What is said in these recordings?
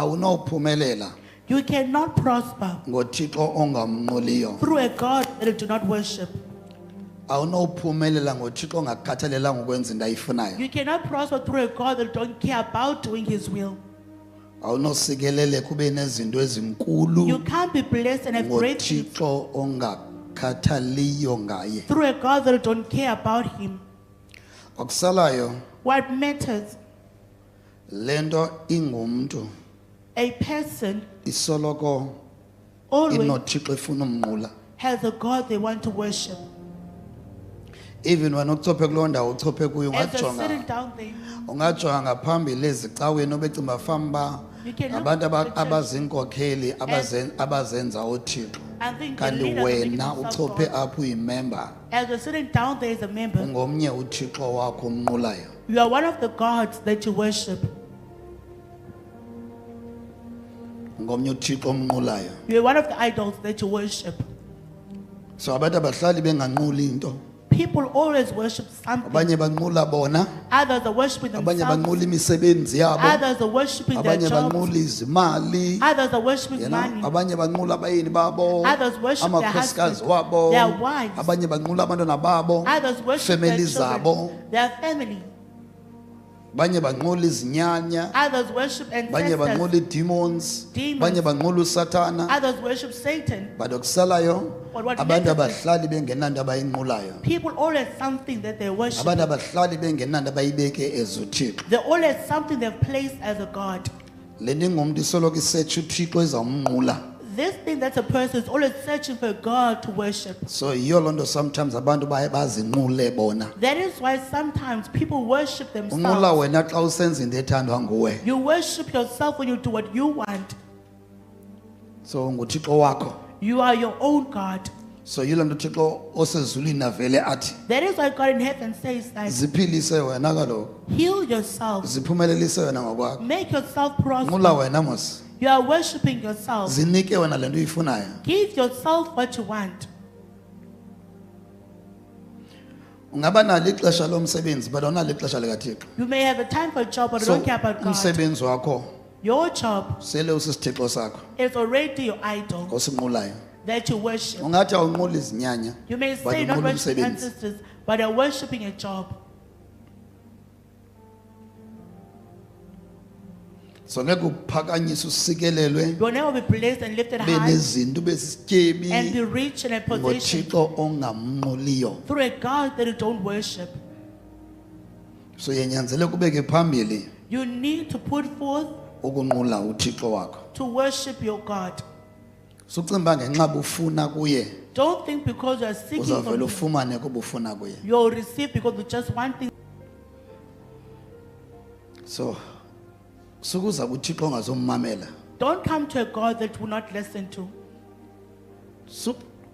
awunophumelela You cannot prosper ngoThixo ongamnqoliyo. through a God that you do not worship. Awunophumelela ngoThixo ongakhathalelanga ukwenza into ayifunayo. You cannot prosper through a God that don't care about doing his will. Awunosikelele kube nezinto ezinkulu You can't be blessed and have great things ngoThixo ongakhathaliyo ngaye. through a God that don't care about him. Okusalayo What matters, lento ingumntu a person isoloko always inoThixo efuna umnqula. has a God they want to worship. Even wena ucophe kuloo ndawo ucophe kuyo As they're ungajonga sitting down there, ungajonga ngaphambili ezicaweni obecinga famba you can look abantu at the church abazinkokheli abazenza uThixo and think the kanti leaders are making wena themselves uchophe God. apho uyimember As you're sitting down there as a member, ungomnye uThixo wakho umnqulayo. you are one of the gods that you worship. Ungomnye uThixo umnqulayo. You are one of the idols that you worship. So abantu abahlali benganquli into. People always worship something. Abanye banqula bona, Others are worshiping abanye themselves. banqula imisebenzi yabo, Others are worshiping their abanye jobs. banqula izimali, Others are worshiping you know, money. abanye banqula abayeni babo, Others worship their amakhosikazi husbands, wabo, their wives. abanye banqula abantwana babo, Others worship their family children, zabo, their family. abanye banqula izinyanya, Others worship abanye ancestors. banqula idemons, Demons. abanye banqula uSathana. Others worship Satan. But okusalayo But what abantu matters is abahlali bengenanto abayinqulayo. people always something that they worship. Abantu abahlali bengenanto abayibeke ezuThixo. They always something they've placed as a god. Le nto ingumntu isoloko isetsha uThixo ezawumnqula. This thing that a person is always searching for a God to worship. So yiyo loo nto sometimes abantu baye bazinqule bona. That is why sometimes people worship Unqula themselves. wena xa usenza into ethandwa nguwe. You worship yourself when you do what you want. So nguThixo wakho. You are your own God. So yilo nto uThixo osezulwini avele athi That is why God in heaven says that ziphilise wena kaloku. heal yourself. Ziphumelelise wena ngokwakho. Make yourself Nqula prosper. wena mos. You are worshiping yourself. Zinike wena le nto uyifunayo. Give yourself what you want. Ungaba nalo ixesha lomsebenzi but awunalo ixesha likaThixo. You may have a time for a job, but you So don't care about God. umsebenzi wakho Your job sele usisithixo sakho is already your idol osinqulayo. that you worship. Ungathi awunquli izinyanya You may but say you're not unqula worshiping umsebenzi. ancestors, but you're worshiping a job. So ngeke uphakanyiswe usikelelwe You'll never be blessed and lifted high benezinto and be besityebi rich in a position ngoThixo ongamnquliyo. through a God that you don't worship. So yenyanzeleke ubeke phambili You need to put forth ukunqula uThixo wakho. to worship your God. Sucimba ngenxa ufuna kuye Don't think because you are seeking uzavela from him, ufumane kuba ufuna kuye. you'll receive because you just want things. So sukuza kuThixo ongazommamela. Don't come to a God that will not listen to.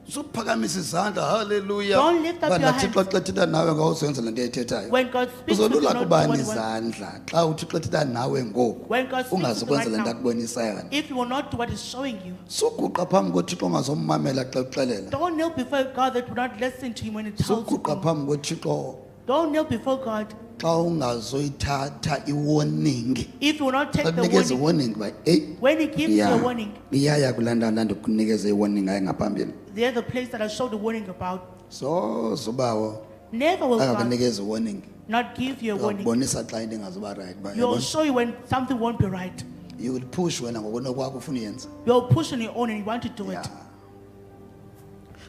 Suphakamisa izandla haleluya. Don't lift up your Thixo xa ethetha nawe ngawusenza lento ethethayo. When God speaks to you, Uzolula not do kubani what you want. izandla xa uThixo ethetha nawe ngoku. When God speaks to you Ungazukwenza right lento now, akubonisa yona. if you will not do what He's showing you, Suguqa phambi koThixo ongazommamela xa uxelela. don't kneel before God that will not listen to Him when He tells you. Suguqa phambi koThixo Don't kneel before God xa ungazoyithatha iwarning. if you will not take Xa the kunikeza warning. iwarning ba hey When He gives you a yeah warning, iyaya kulanda nto kunikeza iwarning ngaye ngaphambili. there's the place that I showed the warning about. So zubawo Never will God akakunikeza iwarning. not give you a warning. Uyabonisa xa into ingazuba right ba. He'll yabona? show you when something won't be right. You will push wena ngokunokwakho ufuna uyenza. You'll push on your own and you want to do it. Yeah.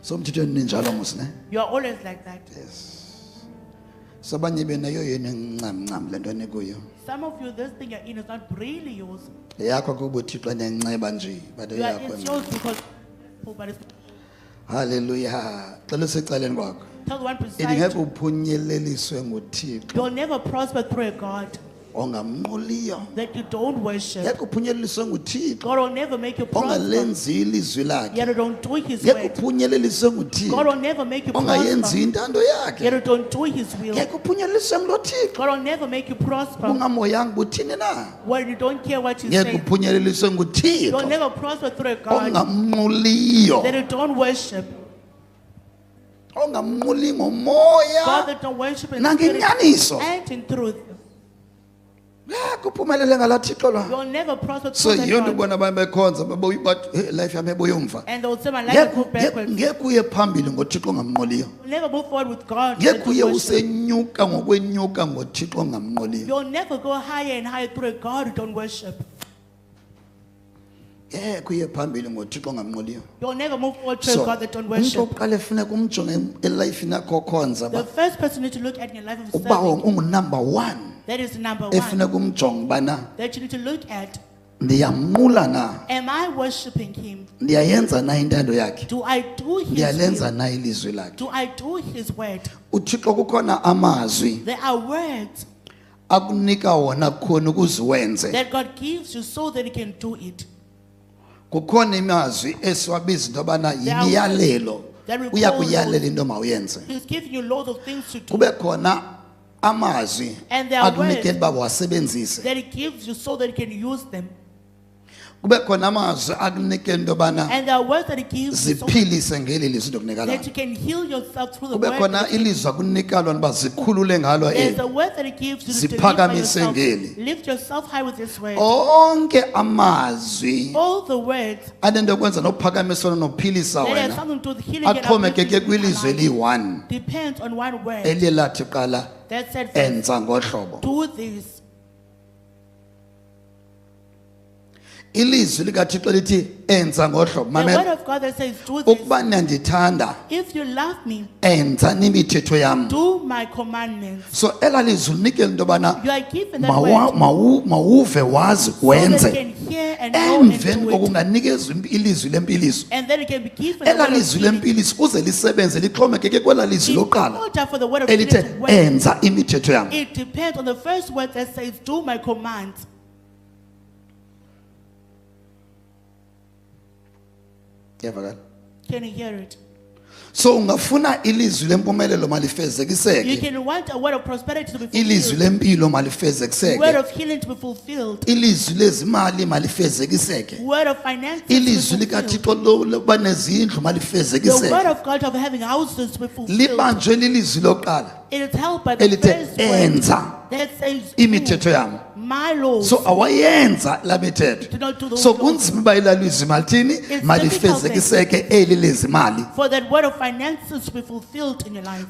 So mthethweni ninjalo mos ne. You are always like that. Yes. Sabanye benayo yena ncam lento enikuyo. Some of you, this thing you're in is not really yours. Yakho kuba uThixo nenceba nje but You are, yakho. it's yours because, but it's, Hallelujah. Xela usecaleni kwakho. tell the one Ingeke beside you, uphunyeleliswe nguThixo you'll never prosper through a God ongamnquliyo. that you don't worship. Ngeke uphunyeleliswe nguThixo God will never make you prosper. ongalenzile izwi lakhe. Yet you don't do His Ngeke way. uphunyeleliswe God nguThixo will never make you ongayenzi prosper. intando yakhe. Yet you don't do His will. Ngeke uphunyeleliswe nguThixo God will never make you prosper ungamoyanga buthini na. when you don't care what you Ngeke say. uphunyeleliswe You'll nguThixo never prosper through a God ongamnquliyo. that you don't worship. Ongamnquli God ngomoya that don't worship in spirit nangenyaniso. and in truth. kuphumelele ngala Thixo lwa. You'll never prosper So through that yonto God. bona babekhonza babuyi bathi hey life yami ebuyumva. And they will say, my life will go backwards. Ngeke uye phambili ngoThixo ongamnqoliyo. You'll never move forward with God. Ngeke uye without worship. usenyuka ngokwenyuka ngoThixo ongamnqoliyo. You'll never go higher and higher through a God who don't worship. Ngeke uye phambili ngoThixo ongamnqoliyo. You'll never move forward to a So God that don't umuntu worship. oqale funeka umjonge elifini yakho khonza The ba first person you need to look at in your life of uba serving, ungunumber 1 that is number one, efuneka umjonge bana that you need to look at. ndiyamnqula na, Am I worshiping Him? ndiyayenza na intando yakhe, Do I do His ndiyalenza will? na ilizwi lakhe. Do I do His word? uThixo kukhona amazwi There are words akunika wona khona ukuziwenze. that God gives you so that He can do it. Kukhona imazwi esiwabiza into yobana yimiyalelo, that we call uyakuyalela into mawuyenze. He's giving you loads of things to do Kube khona amazwi And there are akunikela uba wasebenzise. that He gives you so that He can use them. Kube khona amazwi akunikela into yobana And there are words that He gives you so ziphilise ngeli lizwi ndokunika that lona. you can heal yourself through the Kube word. khona ilizwi akunika lona uba zikhulule ngalo There's a word that He gives you to deliver Ziphakamise yourself. ngeli. Lift yourself high with this word. onke amazwi All the words anento yokwenza nokuphakamisana nophilisa that has wena something to do with healing and axhomekeke uplifting kwilizwi in our life eliyi-1 depends on one word eliye lathi qala that said first, enza ngohlobo. do this. Ilizwi likaThixo lithi enza ngohlobo. The word Mamela, of God that says do this. ukuba niyandithanda If you love me, enza nimithetho yam. do my commandments. So ela lizwi linikela into yobana You are given that word mawuve wazi so that you wenze. can hear and know and Emveni do it. kokunganikezwa ilizwi lempiliso, And then you can be given the ela word of lizwi healing. lempiliso kuze lisebenze lixhomekeke kwela lizwi In lokuqala order for the word of healing elithe to work, enza imithetho yam. it depends on the first word that says do my commands. Iyavakala? Can you hear it? So ungafuna ilizwi lempumelelo You malifezekiseke, can want a word of prosperity to be ilizwi fulfilled, lempilo word malifezekiseke, of healing to be fulfilled, ilizwi lezimali malifezekiseke, word of finances to be ilizwi fulfilled, likaThixo lokuba nezindlu the word malifezekiseke. of God of having houses to be fulfilled. Libanjwe lilizwi lokuqala It is held by the elithe first word enza that says imithetho do yam. my laws. So awayenza la mithetho. Do not do those So laws. kunzima uba ela lizwi malithini difficult malifezekiseke eli lezimali. For that word of finances to be fulfilled in your life.